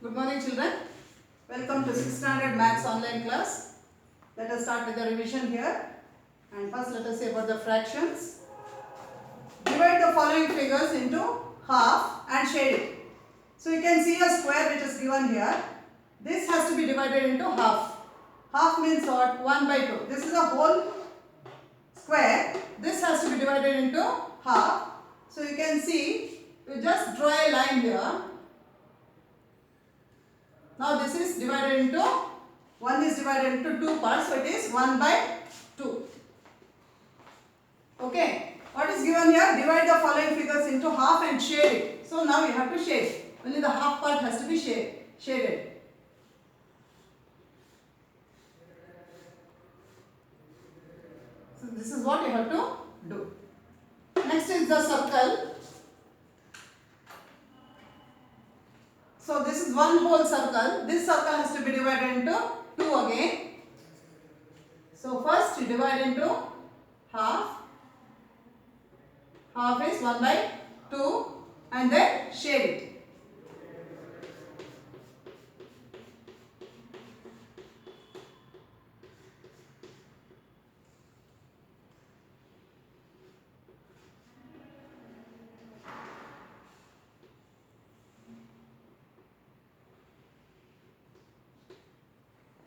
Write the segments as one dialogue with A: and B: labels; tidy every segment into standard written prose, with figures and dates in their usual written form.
A: Good morning, children. Welcome to 6th standard maths online class. Let us start with the revision here. And first let us say about the fractions. Divide the following figures into half and shade it. So you can see a square which is given here. This has to be divided into half. Half means what? 1 by 2. This is a whole square. This has to be divided into half. So you can see, you just draw a line here. Now this is divided into, one is divided into two parts, so it is 1 by 2. Okay, what is given here? Divide the following figures into half and shade it. So now you have to shade. Only the half part has to be shaded. So this is what you have to do. Next is the circle. So this is one whole circle. This circle has to be divided into 2 again. So first you divide into half. Half is 1 by 2 and then shade it.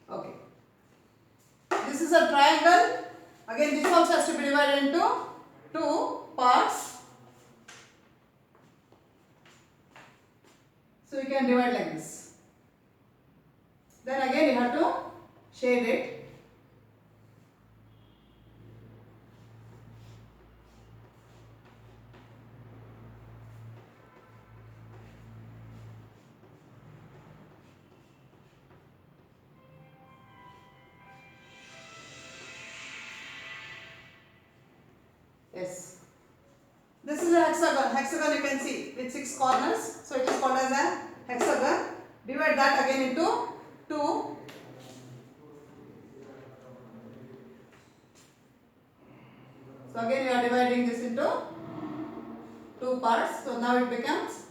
A: Okay. This is a triangle. Again this also has to be divided into 2 parts. So you can divide like this. Then again you have to shade it. Yes. This is a hexagon. Hexagon you can see with 6 corners. So it is called as a hexagon. Divide that again into 2. So again you are dividing this into 2 parts. So now it becomes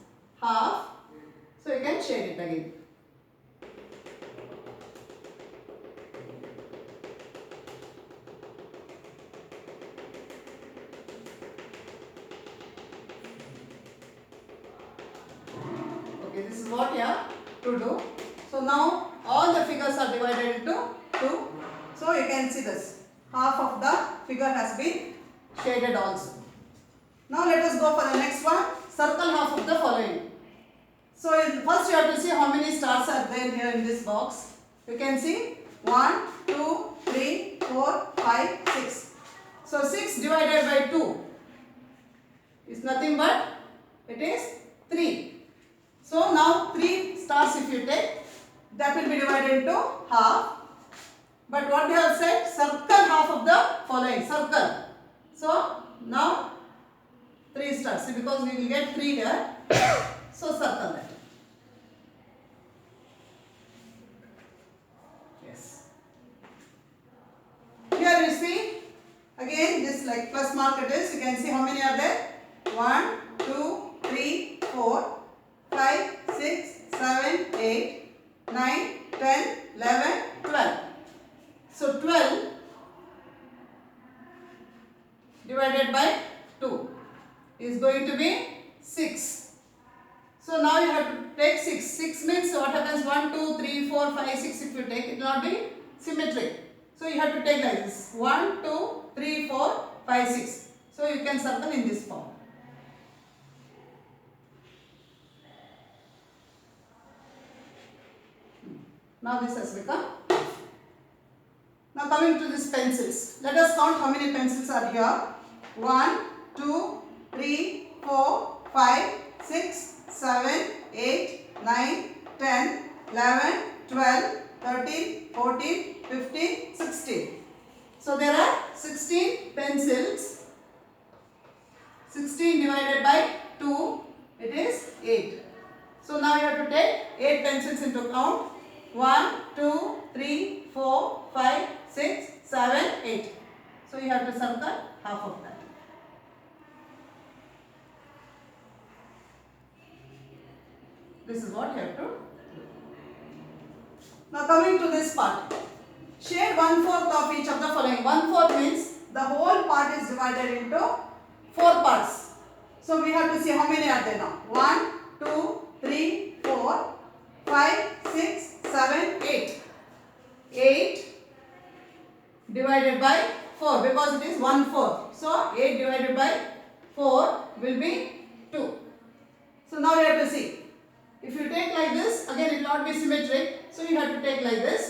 A: half. So you can shade it again. This is what you have to do. So now all the figures are divided into 2. So you can see this. Half of the figure has been shaded also. Now let us go for the next one. Circle half of the following. So first you have to see how many stars are there here in this box. You can see 1, 2, 3, 4, 5, 6. So 6 divided by 2 is nothing but it is 3. So now 3 stars if you take, that will be divided into half. But what they have said, circle half of the following, circle. So now 3 stars, see, because we will get 3 here. So circle that. Yes. Here you see, again this like plus mark it is, you can see how many are there. 1, 2, 3, 4. 5, 6, 7, 8, 9, 10, 11, 12. So 12 divided by 2 is going to be 6. So now you have to take 6. 6 means what happens? 1, 2, 3, 4, 5, 6 if you take, it will not be symmetric. So you have to take like this. 1, 2, 3, 4, 5, 6. So you can circle in this form. Now this has become. Now coming to these pencils. Let us count how many pencils are here. 1, 2, 3, 4, 5, 6, 7, 8, 9, 10, 11, 12, 13, 14, 15, 16. So there are 16 pencils. 16 divided by 2, it is 8. So now you have to take 8 pencils into count. 1, 2, 3, 4, 5, 6, 7, 8. So you have to circle half of that. This is what you have to do. Now coming to this part. Shade 1/4 of each of the following. 1/4 means the whole part is divided into 4 parts. So we have to see how many are there now. 1, 2, 3, 4, 5, 6, 7, 8. 8 divided by 4 because it is 1/4. So 8 divided by 4 will be 2. So now we have to see. If you take like this, again it will not be symmetric. So you have to take like this.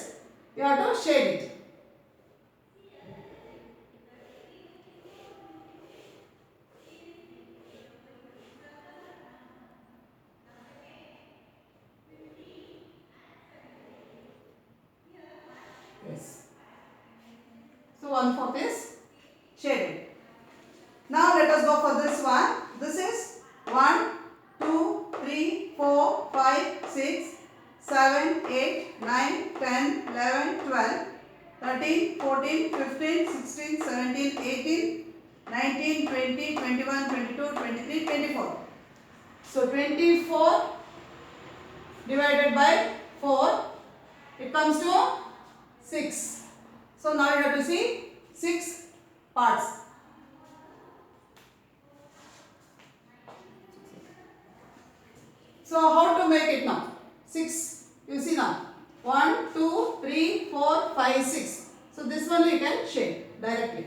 A: You have to shade it. Yes. So 1/4 is shaded. Now let us go for this one. This is 1, 2, 3, 4, 5, 6, 7, 8, 9, 10, 11, 12, 13, 14, 15, 16, 17, 18, 19, 20, 21, 22, 23, 24. So 24 divided by 4, it comes to 6. So now you have to see 6 parts. So how to make it now? 6. You see now. 1, 2, 3, 4, 5, 6. So this one you can shade directly.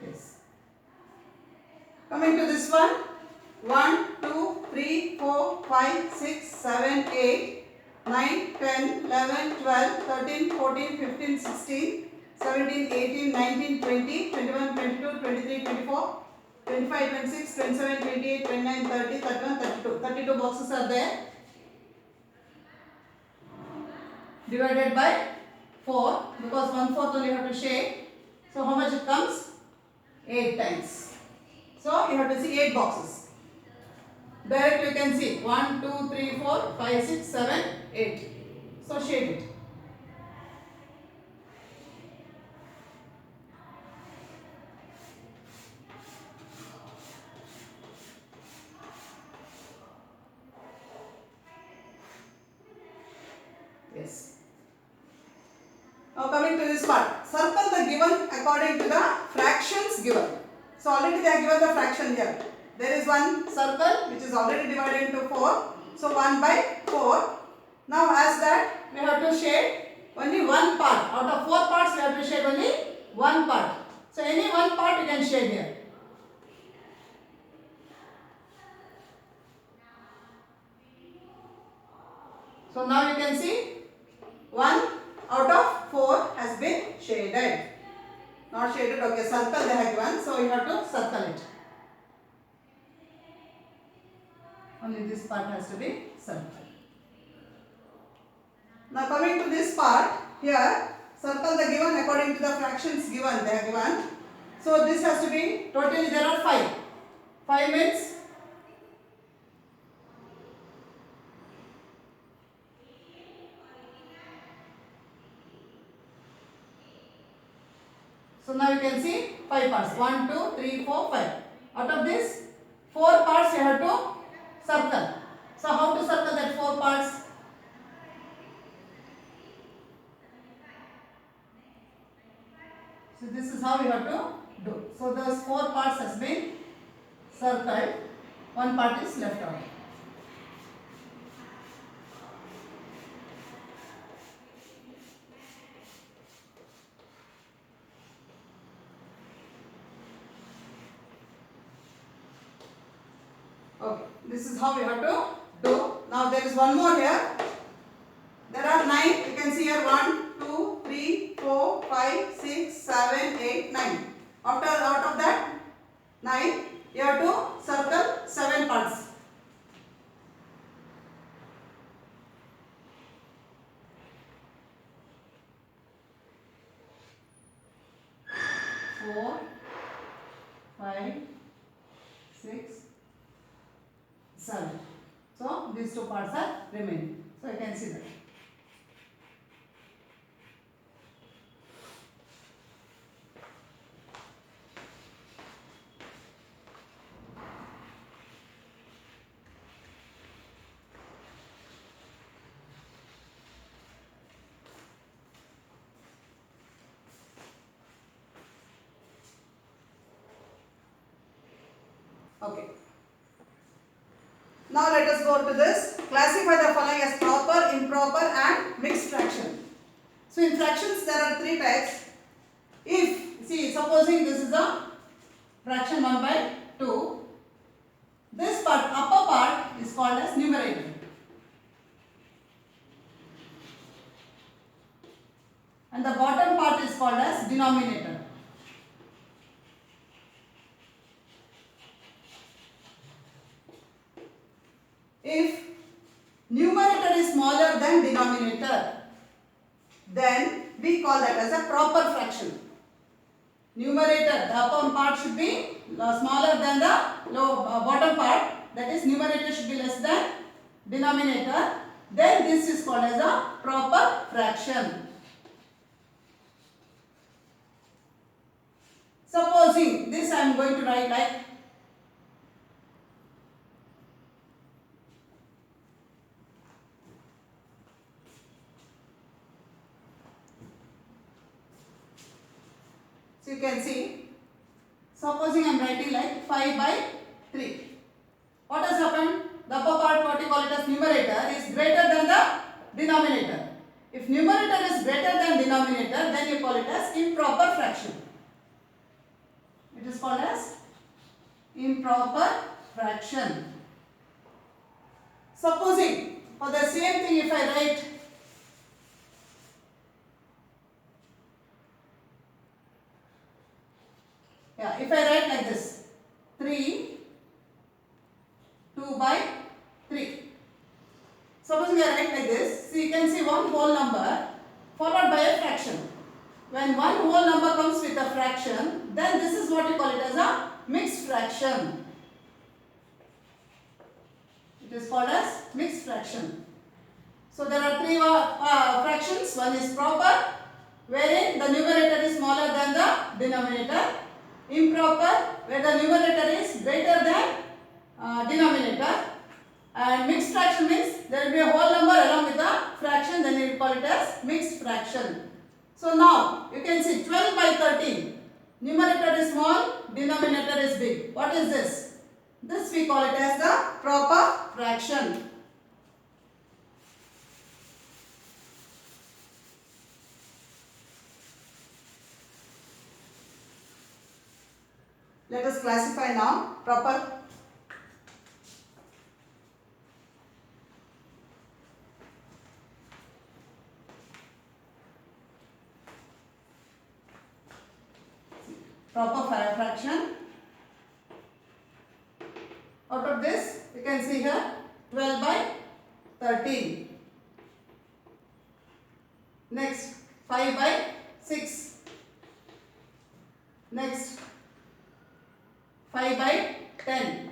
A: Yes. Coming to this one. 1, 2, 3, 4, 5, 6, 7, 8, 9, 10, 11, 12, 13, 14, 15, 16, 17, 18, 19, 20, 21, 22, 23, 24, 25, 26, 27, 28, 29, 30, 31, 32. 32 boxes are there. Divided by 4 because 1/4 only you have to shade. So how much it comes? 8 times. So you have to see 8 boxes. Directly you can see 1, 2, 3, 4, 5, 6, 7, 8. So shade it. Yes. Now coming to this part. Circle the given according to the fractions given. So already they are given the fraction here. There is one circle which is already divided into 4. So 1 by 4. Now as that we have to shade only one part. Out of 4 parts we have to shade only one part. So any one part you can shade here. So now you can see 1 out of 4 has been shaded. Not shaded, okay, circle they have given. So you have to circle it. Only this part has to be circled. Now coming to this part, here circle the given according to the fractions given, they are given. So this has to be, totally there are 5. 5 means so now you can see 5 parts. 1, 2, 3, 4, 5. Out of this 4 parts you have to circle. So how to circle that 4 parts? So this is how you have to do. So those 4 parts has been circled. One part is left out. Okay, this is how we have to do. Now there is one more here. There are 9. You can see here 1, 2, 3, 4, 5, 6, 7, 8, 9. After out of that 9, you have to circle 7 parts. Four, 5, 6, 7. So these 2 parts are remaining. So you can see that. Okay. Now let us go to this. Classify the following as proper, improper and mixed fraction. So in fractions there are three types. If, see, supposing this is a fraction 1 by 2, this part, upper part is called as numerator. And the bottom part is called as denominator. If numerator is smaller than denominator, then we call that as a proper fraction. Numerator, the upper part should be smaller than the bottom part, that is numerator should be less than denominator, then this is called as a proper fraction. Supposing this I am going to write like so you can see, supposing I am writing like 5 by 3. What has happened? The upper part, what you call it as numerator, is greater than the denominator. If numerator is greater than denominator, then you call it as improper fraction. It is called as improper fraction. Supposing for the same thing if I write if I write like this 3 2 by 3. Supposing I write like this, so you can see one whole number followed by a fraction. When one whole number comes with a fraction, then this is what you call it as a mixed fraction. It is called as mixed fraction. So there are three fractions. One is proper, wherein the numerator is smaller than the denominator. Improper, where the numerator is greater than denominator. And mixed fraction means there will be a whole number along with a fraction, then you will call it as mixed fraction. So now you can see 12 by 13. Numerator is small, denominator is big. What is this? This we call it as the proper fraction. Let us classify now proper. Proper fraction. Out of this, you can see here 12 by 13. Next, 5 by 6. Next, 5 by 10.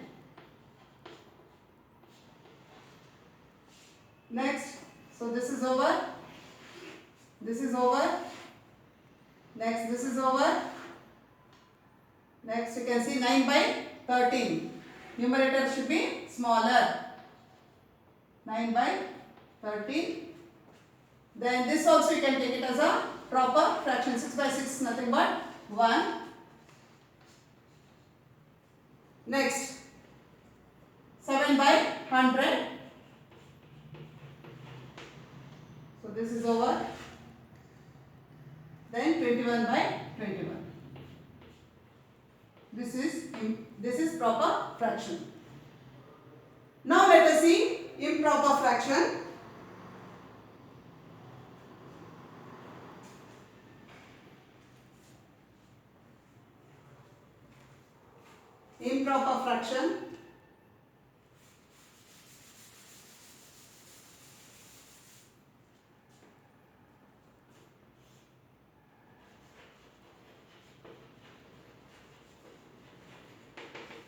A: Next, so this is over. This is over. Next, this is over. Next, you can see 9 by 13. Numerator should be smaller. 9 by 13. Then this also you can take it as a proper fraction. 6 by 6 nothing but 1. Next, 7 by 100. So this is over. Then 21 by 21. This is proper fraction. Now let us see improper fraction. Improper fraction.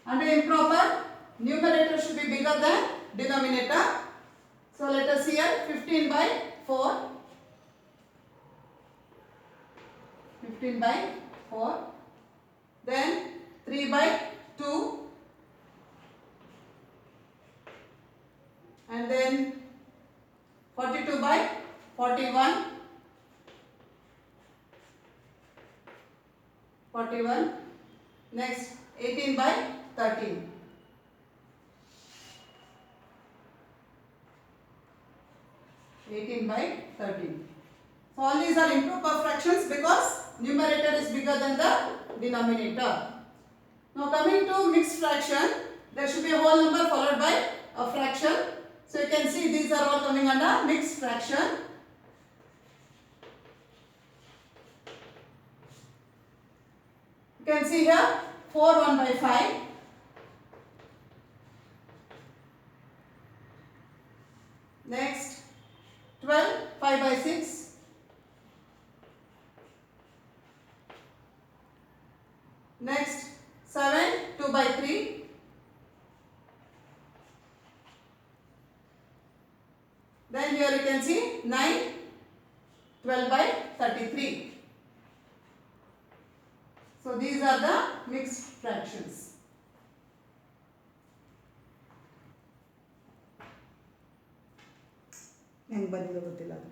A: Under improper, numerator should be bigger than denominator. So let us see here 15 by 4. 15 by 4. Then 3 by 2. And then 42 by 41. 41. Next 18 by 13. 18 by 13. So all these are improper fractions because numerator is bigger than the denominator. Now coming to mixed fraction, there should be a whole number followed by a fraction. So you can see these are all coming under mixed fraction. You can see here 4 1 by 5. Next 12 5 by 6. Next 7 2 by 3. Then here you can see 9 12 by 33. So these are the mixed fractions. ಹೆಂಗೆ ಬಂದಿದೆ ಗೊತ್ತಿಲ್ಲ ಅದು.